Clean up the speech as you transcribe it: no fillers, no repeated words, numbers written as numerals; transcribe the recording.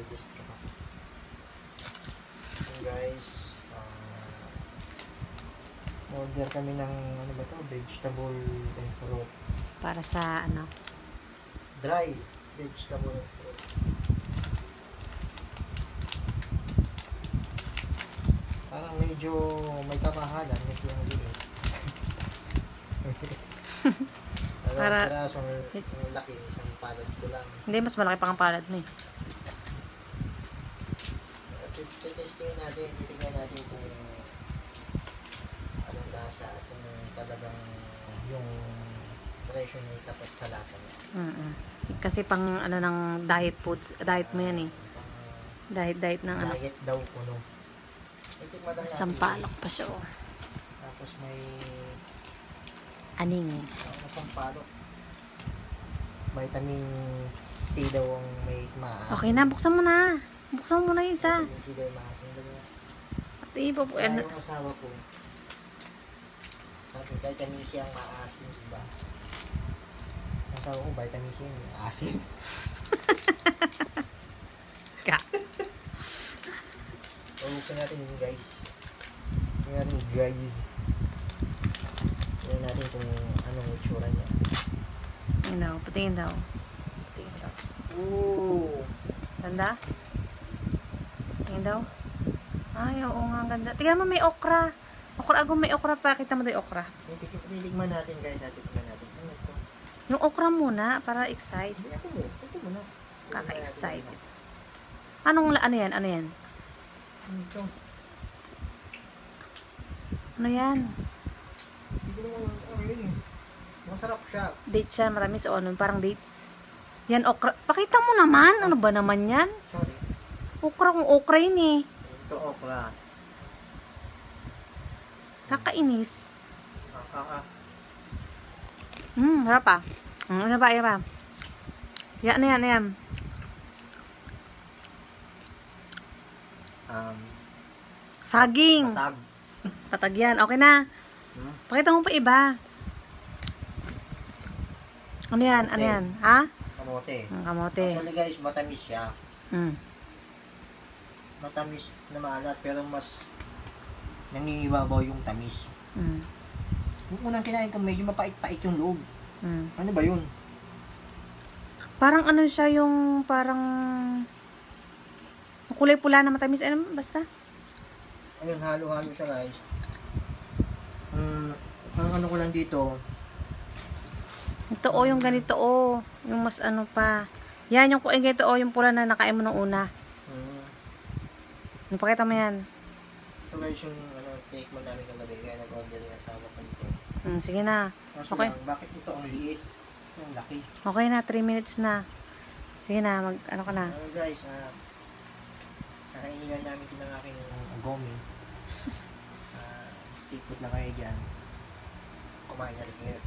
mag-registro ka. So guys, order kami ng ano ba to? Vegetable and fruit. Para sa ano? Dry vegetable and fruit. Parang medyo may kamahalan kasi yung liit. Para yung laki, isang palad ko lang. Hindi, mas malaki pa ang palad mo eh. Testingin natin, titignan natin kung anong lasa at kung talagang yung presyo niya tapat sa lasa niya. Kasi pang ano ng diet foods, diet mo yan eh. Diet ng ano. Diet daw kuno. Sampalok pa siya oh. Tapos may aning. Sampalok. Vitamin C daw ang may maasim. Okay na, buksan mo na. Buksan mo muna yung isa. Vitamin C daw yung maasim. At iba po. Kaya yung asawa ko, sabi, vitamin C ang maasim, diba? Yung asawa ko, vitamin C yan, maasim. Ka. Buksan natin yung guys. Buksan natin yung guys. Tingnan natin kung anong itsura niya. Patingin daw. Ooh! Ganda? Tingin daw? Ay, oo nga, ganda. Tingnan mo, may okra. Okra, agong may okra pa. Kita mo daw yung okra. Titigman natin guys. Titigman natin. Ano ito? Yung okra muna, para excite. Ito muna. Kaka-excited. Ano yan? Ano yan? Ito. Ano yan? Hindi ko naman ano yun eh. Masarap siya. Dates siya, matamis o ano, parang dates. Yan, okra. Pakita mo naman. Ano ba naman yan? Sorry. Okra kung okra yun eh. Ito okra. Kakainis. Ah. Harap pa. Ano pa, yan pa. Yan, yan. Saging. Patag. Patag yan. Okay na. Pakita mo pa iba. Ano yan? Ano yan? Ha? Kamote. Kamote. Actually guys, matamis siya. Matamis na maalat pero mas nangingibabaw yung tamis. Yung unang kinain ko medyo mapait-pait yung loob. Ano ba yun? Parang ano siya yung parang kulay pula na matamis. Ano basta? Ayun, halo-halo siya guys. Ang ano ko lang dito. Ito o, yung ganito o. Yung mas ano pa. Yan, yung ganito o, yung pula na nakain mo nung una. Pakita mo yan. So guys, yung take mo namin kagabi. Kaya nag-order yung asawa ko dito. Sige na. Kaso Okay. lang, bakit ito ang liit? Ang laki. Okay na, 3 minutes na. Sige na, ano ka na. Guys, nakainigan namin ito ng aking gomi. Stick put na kayo dyan. Kumain na rin kayo.